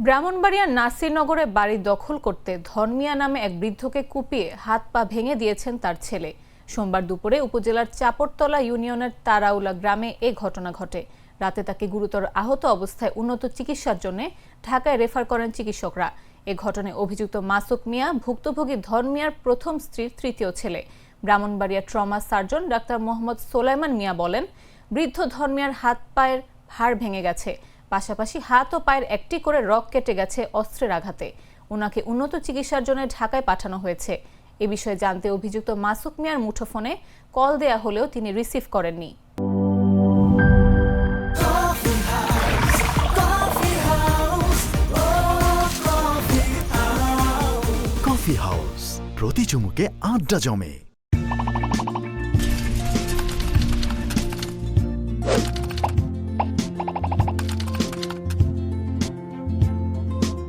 ব্রাহ্মণবাড়িয়ার নাসিরনগরে বাড়ি দখল করতে ধর্মিয়া নামে এক বৃদ্ধকে কুপিয়ে হাত পা ভেঙে দিয়েছেন তার ছেলে। সোমবার দুপুরে উপজেলার চাপড়তলা ইউনিয়নের তারাউলা গ্রামে এ ঘটনা ঘটে। রাতে তাকে গুরুতর আহত অবস্থায় উন্নত চিকিৎসার জন্য ঢাকায় রেফার করেন চিকিৎসকরা। এ ঘটনায় অভিযুক্ত মাসুক মিয়া ভুক্তভোগী ধর্মিয়ার প্রথম স্ত্রীর তৃতীয় ছেলে। Brahmanbaria trauma surgeon doctor Mohammad Solaiman Mia বলেন, বৃদ্ধ ধর্মিয়ার হাত পায়ের হাড় ভেঙে গেছে, পাশাপাশি হাত ও পায়ের একটি করে রগ কেটে গেছে অস্ত্রের আঘাতে। ওনাকে উন্নত চিকিৎসার জন্য ঢাকায় পাঠানো হয়েছে। এ বিষয়ে জানতে অভিযুক্ত মাসুক মিয়ার মুঠোফোনে কল দেয়া হলেও তিনি রিসিভ করেননি। কফি হাউস, প্রতি চুমুকে আড্ডা জমে।